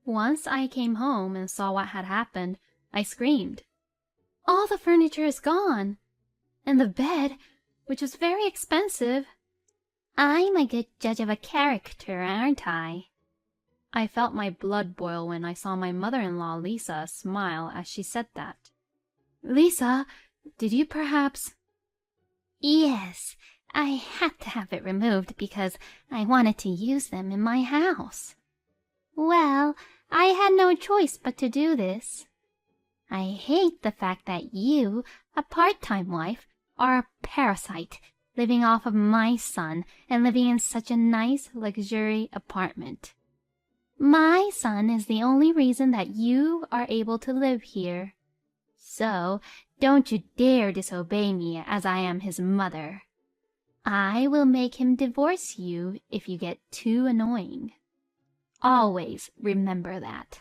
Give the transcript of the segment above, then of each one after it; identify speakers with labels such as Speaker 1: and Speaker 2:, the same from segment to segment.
Speaker 1: Once I came home and saw what had happened, I screamed. All the furniture is gone, and the bed, which was very expensive. I'm a good judge of a character, aren't I? I felt my blood boil when I saw my mother-in-law, Lisa, smile as she said that. Lisa, did you perhaps... Yes, I had to have it removed because I wanted to use them in my house. Well, I had no choice but to do this. I hate the fact that you, a part-time wife, are a parasite, living off of my son and living in such a nice luxury apartment. My son is the only reason that you are able to live here. So, don't you dare disobey me as I am his mother. I will make him divorce you if you get too annoying. Always remember that.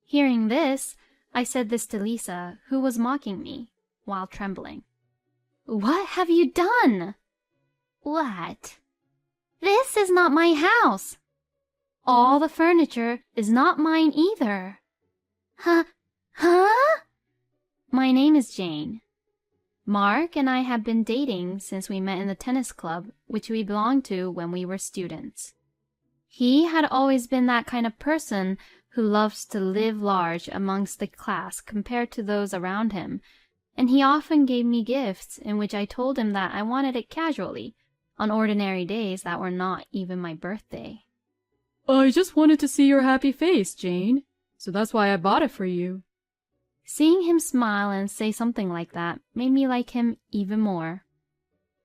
Speaker 1: Hearing this, I said this to Lisa, who was mocking me, while trembling. What have you done? What? This is not my house. All the furniture is not mine either. Huh? My name is Jane. Mark and I have been dating since we met in the tennis club, which we belonged to when we were students. He had always been that kind of person who loves to live large amongst the class compared to those around him, and he often gave me gifts in which I told him that I wanted it casually, on ordinary days that were not even my birthday.
Speaker 2: I just wanted to see your happy face, Jane, so that's why I bought it for you.
Speaker 1: Seeing him smile and say something like that made me like him even more.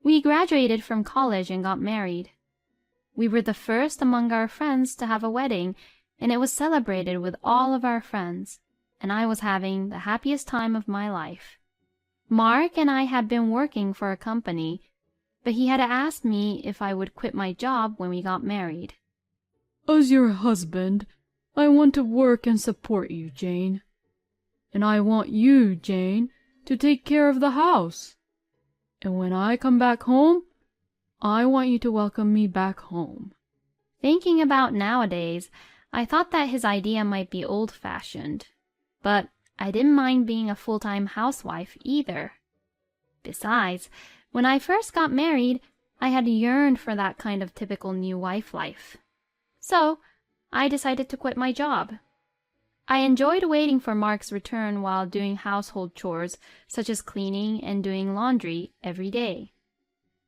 Speaker 1: We graduated from college and got married. We were the first among our friends to have a wedding, and it was celebrated with all of our friends, and I was having the happiest time of my life. Mark and I had been working for a company, but he had asked me if I would quit my job when we got married.
Speaker 2: As your husband, I want to work and support you, Jane. And I want you, Jane, to take care of the house. And when I come back home, I want you to welcome me back home.
Speaker 1: Thinking about nowadays, I thought that his idea might be old-fashioned, but I didn't mind being a full-time housewife either. Besides, when I first got married, I had yearned for that kind of typical new wife life. So, I decided to quit my job. I enjoyed waiting for Mark's return while doing household chores, such as cleaning and doing laundry, every day.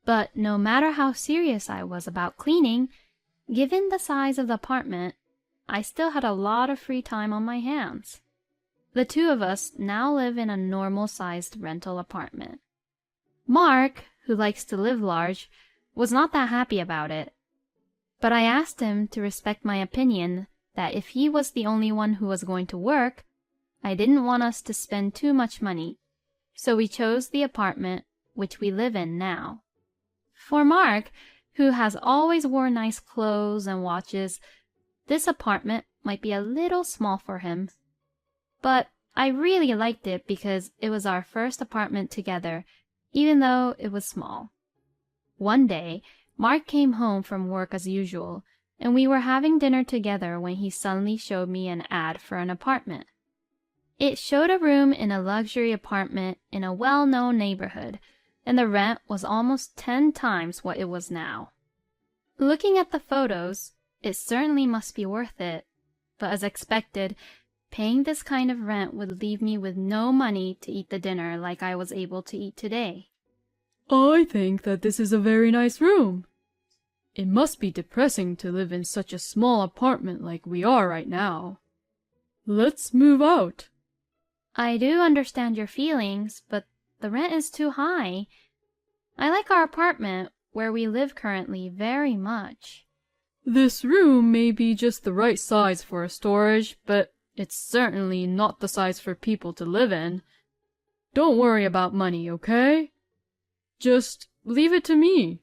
Speaker 1: But no matter how serious I was about cleaning, given the size of the apartment, I still had a lot of free time on my hands. The two of us now live in a normal-sized rental apartment. Mark, who likes to live large, was not that happy about it. But I asked him to respect my opinion that if he was the only one who was going to work, I didn't want us to spend too much money, so we chose the apartment which we live in now. For Mark, who has always worn nice clothes and watches, this apartment might be a little small for him. But I really liked it because it was our first apartment together, even though it was small. One day, Mark came home from work as usual, and we were having dinner together when he suddenly showed me an ad for an apartment. It showed a room in a luxury apartment in a well-known neighborhood, and the rent was almost 10 times what it was now. Looking at the photos, it certainly must be worth it, but as expected, paying this kind of rent would leave me with no money to eat the dinner like I was able to eat today.
Speaker 2: I think that this is a very nice room. It must be depressing to live in such a small apartment like we are right now. Let's move out.
Speaker 1: I do understand your feelings, but the rent is too high. I like our apartment, where we live currently, very much.
Speaker 2: This room may be just the right size for a storage, but it's certainly not the size for people to live in. Don't worry about money, okay? Just leave it to me.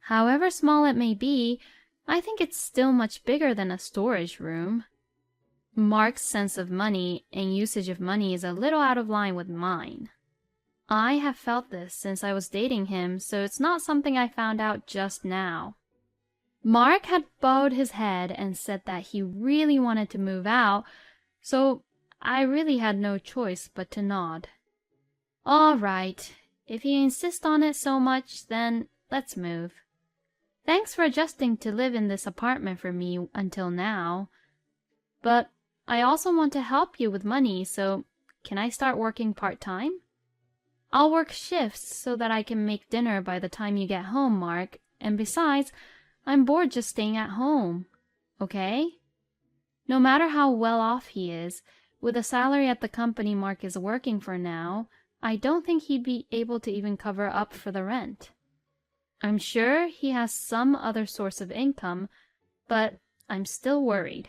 Speaker 1: However small it may be, I think it's still much bigger than a storage room. Mark's sense of money and usage of money is a little out of line with mine. I have felt this since I was dating him, so it's not something I found out just now. Mark had bowed his head and said that he really wanted to move out, so I really had no choice but to nod. All right, if you insist on it so much, then let's move. Thanks for adjusting to live in this apartment for me until now. But I also want to help you with money, so can I start working part-time? I'll work shifts so that I can make dinner by the time you get home, Mark, and besides, I'm bored just staying at home. Okay? No matter how well off he is, with the salary at the company Mark is working for now, I don't think he'd be able to even cover up for the rent. I'm sure he has some other source of income, but I'm still worried.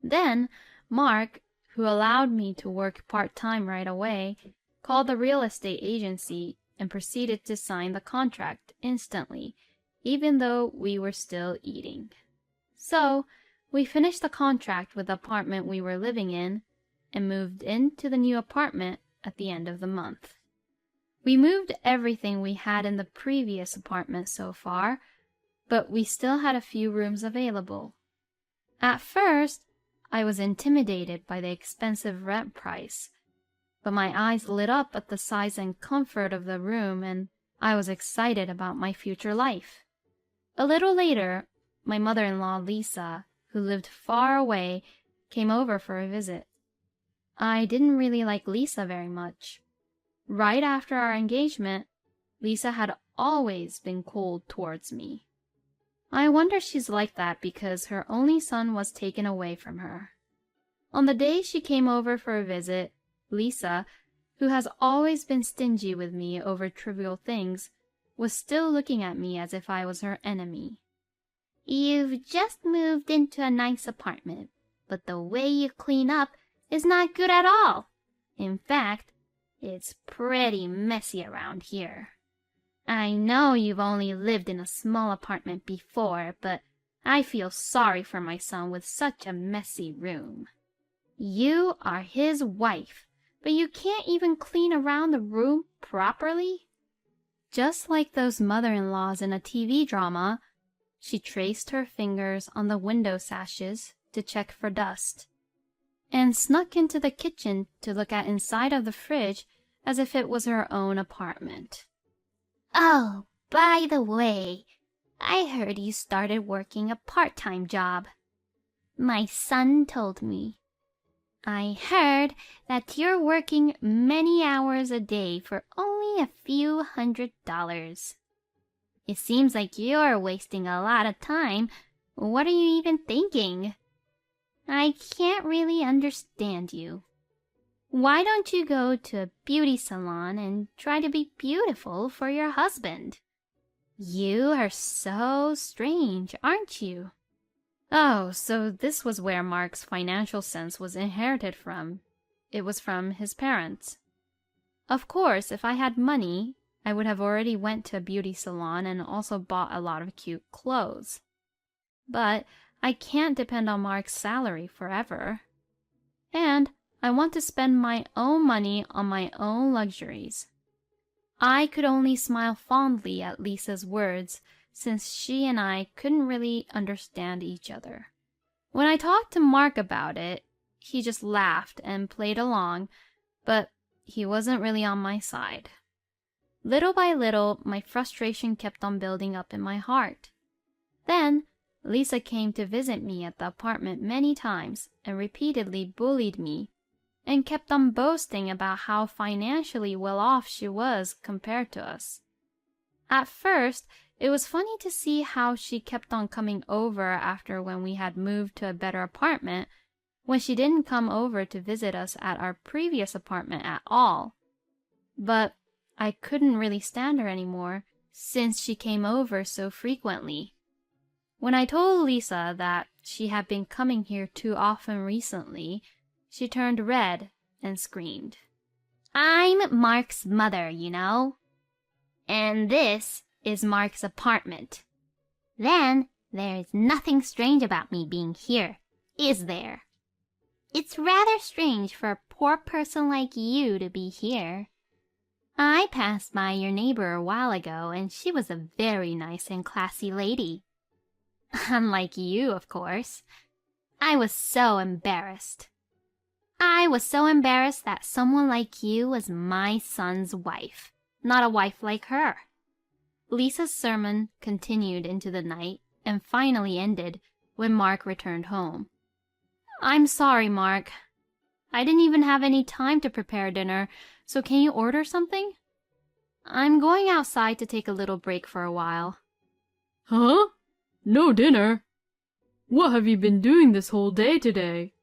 Speaker 1: Then Mark, who allowed me to work part-time right away, called the real estate agency and proceeded to sign the contract instantly, even though we were still eating. So we finished the contract with the apartment we were living in and moved into the new apartment at the end of the month. We moved everything we had in the previous apartment so far, but we still had a few rooms available. At first, I was intimidated by the expensive rent price, but my eyes lit up at the size and comfort of the room, and I was excited about my future life. A little later, my mother-in-law, Lisa, who lived far away, came over for a visit. I didn't really like Lisa very much. Right after our engagement, Lisa had always been cold towards me. I wonder she's like that because her only son was taken away from her. On the day she came over for a visit, Lisa, who has always been stingy with me over trivial things, was still looking at me as if I was her enemy. "You've just moved into a nice apartment, but the way you clean up is not good at all. In fact, it's pretty messy around here. I know you've only lived in a small apartment before, but I feel sorry for my son with such a messy room. You are his wife, but you can't even clean around the room properly?" Just like those mother-in-laws in a TV drama, she traced her fingers on the window sashes to check for dust, and snuck into the kitchen to look at inside of the fridge as if it was her own apartment. "Oh, by the way, I heard you started working a part-time job. My son told me. I heard that you're working many hours a day for only a few $100s. It seems like you're wasting a lot of time. What are you even thinking? I can't really understand you. Why don't you go to a beauty salon and try to be beautiful for your husband? You are so strange, aren't you?" Oh, so this was where Mark's financial sense was inherited from. It was from his parents. Of course, if I had money, I would have already went to a beauty salon and also bought a lot of cute clothes. But I can't depend on Mark's salary forever. And I want to spend my own money on my own luxuries. I could only smile fondly at Lisa's words, since she and I couldn't really understand each other. When I talked to Mark about it, he just laughed and played along, but he wasn't really on my side. Little by little, my frustration kept on building up in my heart. Then, Lisa came to visit me at the apartment many times and repeatedly bullied me, and kept on boasting about how financially well off she was compared to us. At first, it was funny to see how she kept on coming over after when we had moved to a better apartment, when she didn't come over to visit us at our previous apartment at all. But I couldn't really stand her anymore, since she came over so frequently. When I told Lisa that she had been coming here too often recently, she turned red and screamed. "I'm Mark's mother, you know. And this is Mark's apartment. Then there is nothing strange about me being here, is there? It's rather strange for a poor person like you to be here. I passed by your neighbor a while ago, and she was a very nice and classy lady. Unlike you, of course. I was so embarrassed. I was so embarrassed that someone like you was my son's wife, not a wife like her. Lisa's sermon continued into the night and finally ended when Mark returned home. I'm sorry, Mark. I didn't even have any time to prepare dinner, so can you order something? I'm going outside to take a little break for a while.
Speaker 2: Huh? No dinner? What have you been doing this whole day today?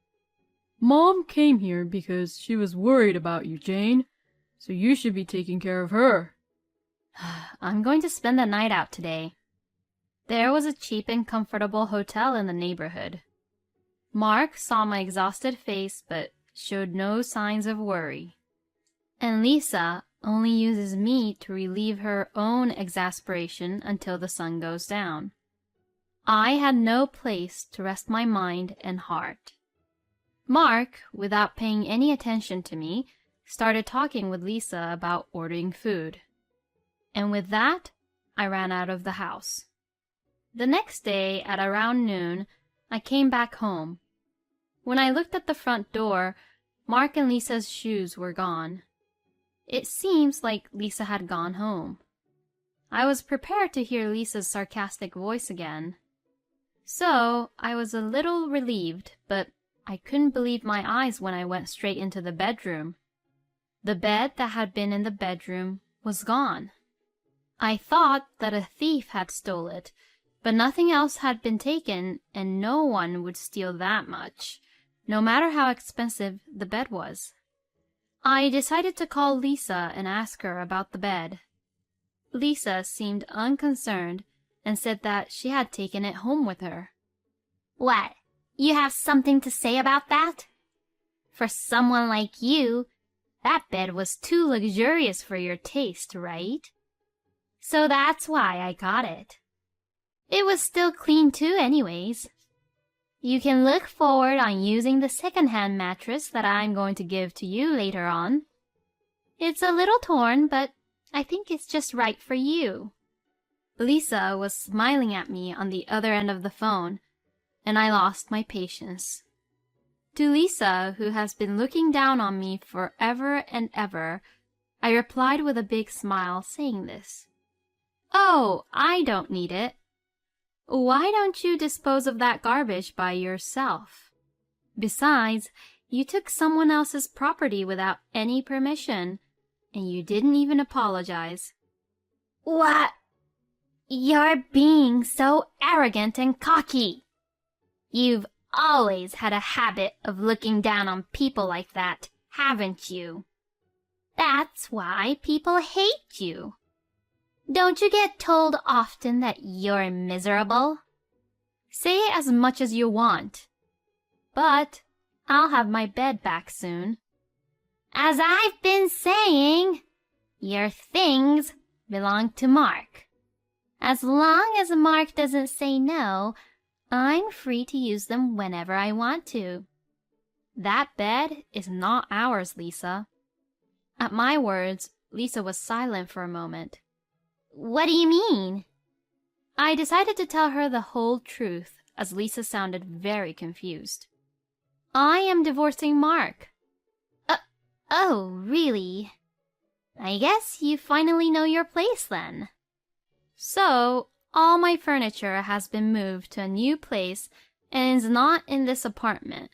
Speaker 2: Mom came here because she was worried about you, Jane, so you should be taking care of her.
Speaker 1: I'm going to spend the night out today. There was a cheap and comfortable hotel in the neighborhood. Mark saw my exhausted face but showed no signs of worry. And Lisa only uses me to relieve her own exasperation until the sun goes down. I had no place to rest my mind and heart. Mark, without paying any attention to me, started talking with Lisa about ordering food. And with that, I ran out of the house. The next day, at around noon, I came back home. When I looked at the front door, Mark and Lisa's shoes were gone. It seems like Lisa had gone home. I was prepared to hear Lisa's sarcastic voice again. So I was a little relieved, but I couldn't believe my eyes when I went straight into the bedroom. The bed that had been in the bedroom was gone. I thought that a thief had stole it, but nothing else had been taken, and no one would steal that much, no matter how expensive the bed was. I decided to call Lisa and ask her about the bed. Lisa seemed unconcerned and said that she had taken it home with her. What? You have something to say about that? For someone like you, that bed was too luxurious for your taste, right? So that's why I got it. It was still clean too anyways. You can look forward on using the second-hand mattress that I'm going to give to you later on. It's a little torn, but I think it's just right for you. Lisa was smiling at me on the other end of the phone, and I lost my patience. To Lisa, who has been looking down on me forever and ever, I replied with a big smile, saying this. Oh, I don't need it. Why don't you dispose of that garbage by yourself? Besides, you took someone else's property without any permission, and you didn't even apologize. What? You're being so arrogant and cocky. You've always had a habit of looking down on people like that, haven't you? That's why people hate you. Don't you get told often that you're miserable? Say it as much as you want. But I'll have my bed back soon. As I've been saying, your things belong to Mark. As long as Mark doesn't say no, I'm free to use them whenever I want to. That bed is not ours, Lisa. At my words, Lisa was silent for a moment. What do you mean? I decided to tell her the whole truth, as Lisa sounded very confused. I am divorcing Mark. Oh, really? I guess you finally know your place then. So, all my furniture has been moved to a new place and is not in this apartment.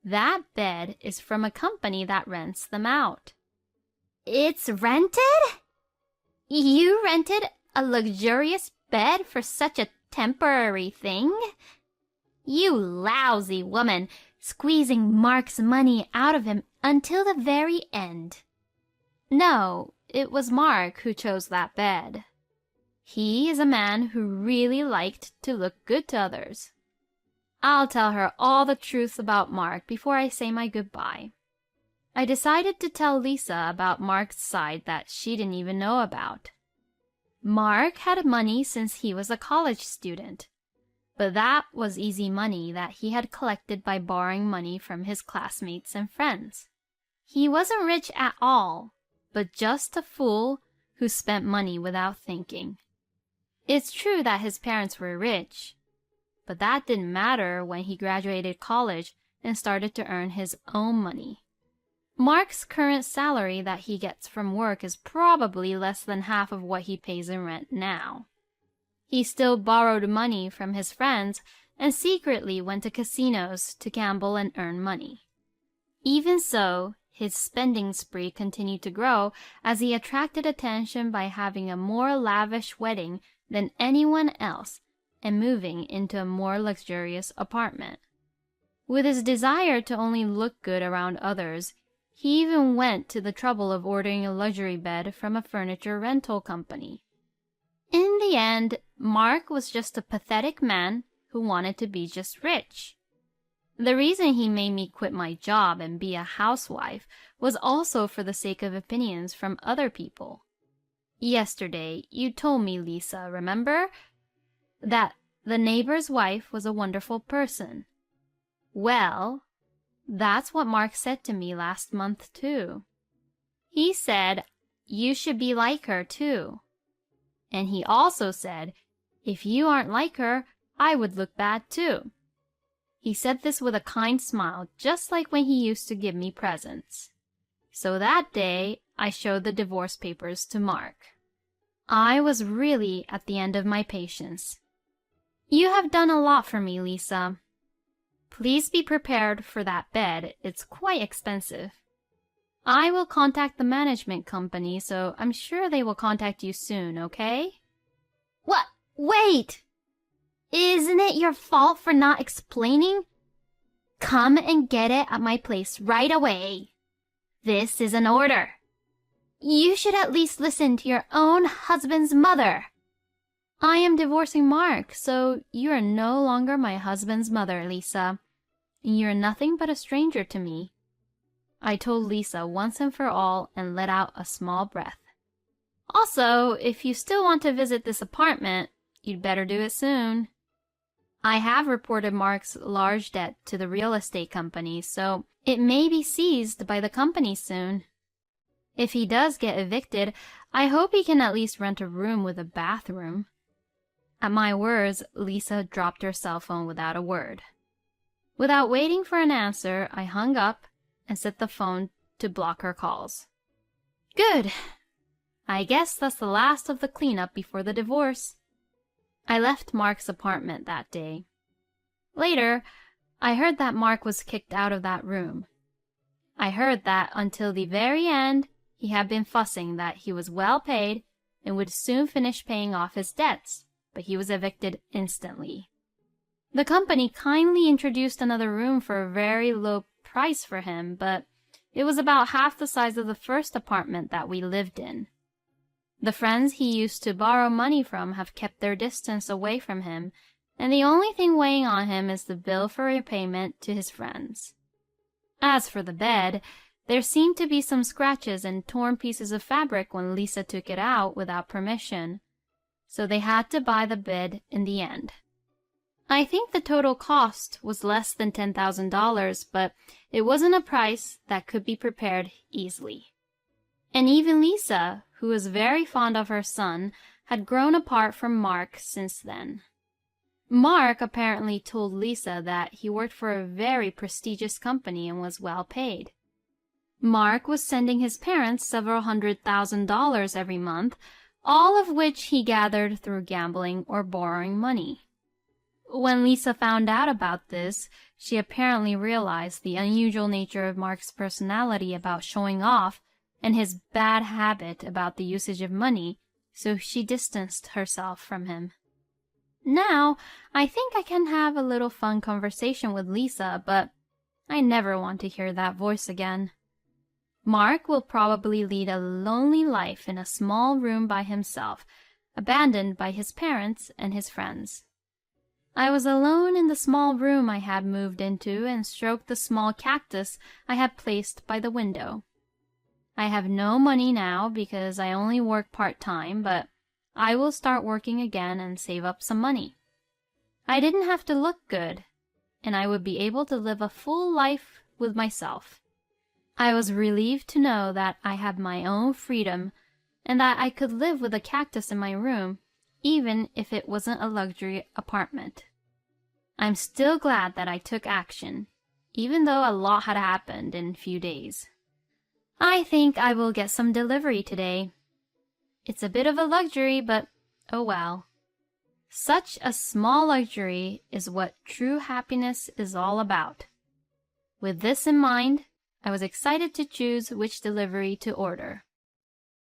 Speaker 1: That bed is from a company that rents them out. It's rented? You rented a luxurious bed for such a temporary thing? You lousy woman, squeezing Mark's money out of him until the very end. No, it was Mark who chose that bed. He is a man who really liked to look good to others. I'll tell her all the truth about Mark before I say my goodbye. I decided to tell Lisa about Mark's side that she didn't even know about. Mark had money since he was a college student, but that was easy money that he had collected by borrowing money from his classmates and friends. He wasn't rich at all, but just a fool who spent money without thinking. It's true that his parents were rich, But that didn't matter when he graduated college and started to earn his own money. Mark's current salary that he gets from work is probably less than half of what he pays in rent now. He still borrowed money from his friends and secretly went to casinos to gamble and earn money. Even so, his spending spree continued to grow as he attracted attention by having a more lavish wedding than anyone else and moving into a more luxurious apartment. With his desire to only look good around others, he even went to the trouble of ordering a luxury bed from a furniture rental company. In the end, Mark was just a pathetic man who wanted to be just rich. The reason he made me quit my job and be a housewife was also for the sake of opinions from other people. Yesterday, you told me, Lisa, remember? That the neighbor's wife was a wonderful person. Well, that's what Mark said to me last month, too. He said, you should be like her, too. And he also said, if you aren't like her, I would look bad, too. He said this with a kind smile, just like when he used to give me presents. So that day, I showed the divorce papers to Mark. I was really at the end of my patience. You have done a lot for me, Lisa. Please be prepared for that bed. It's quite expensive. I will contact the management company, so I'm sure they will contact you soon, okay? What? Wait! Isn't it your fault for not explaining? Come and get it at my place right away. This is an order. You should at least listen to your own husband's mother. I am divorcing Mark, so you are no longer my husband's mother, Lisa. You're nothing but a stranger to me. I told Lisa once and for all and let out a small breath. Also, if you still want to visit this apartment, you'd better do it soon. I have reported Mark's large debt to the real estate company, so it may be seized by the company soon. If he does get evicted, I hope he can at least rent a room with a bathroom. At my words, Lisa dropped her cell phone without a word. Without waiting for an answer, I hung up and set the phone to block her calls. Good. I guess that's the last of the cleanup before the divorce. I left Mark's apartment that day. Later, I heard that Mark was kicked out of that room. I heard that until the very end, he had been fussing that he was well paid and would soon finish paying off his debts, but he was evicted instantly. The company kindly introduced another room for a very low price for him, but it was about half the size of the first apartment that we lived in. The friends he used to borrow money from have kept their distance away from him, and the only thing weighing on him is the bill for repayment to his friends. As for the bed, there seemed to be some scratches and torn pieces of fabric when Lisa took it out without permission, so they had to buy the bed in the end. I think the total cost was less than $10,000, but it wasn't a price that could be prepared easily. And even Lisa, who was very fond of her son, had grown apart from Mark since then. Mark apparently told Lisa that he worked for a very prestigious company and was well paid. Mark was sending his parents several $100,000 every month, all of which he gathered through gambling or borrowing money. When Lisa found out about this, she apparently realized the unusual nature of Mark's personality about showing off and his bad habit about the usage of money, so she distanced herself from him. Now, I think I can have a little fun conversation with Lisa, but I never want to hear that voice again. Mark will probably lead a lonely life in a small room by himself, abandoned by his parents and his friends. I was alone in the small room I had moved into and stroked the small cactus I had placed by the window. I have no money now because I only work part-time, but I will start working again and save up some money. I didn't have to look good, and I would be able to live a full life with myself. I was relieved to know that I had my own freedom and that I could live with a cactus in my room, even if it wasn't a luxury apartment. I'm still glad that I took action, even though a lot had happened in a few days. I think I will get some delivery today. It's a bit of a luxury, but oh well. Such a small luxury is what true happiness is all about. With this in mind, I was excited to choose which delivery to order.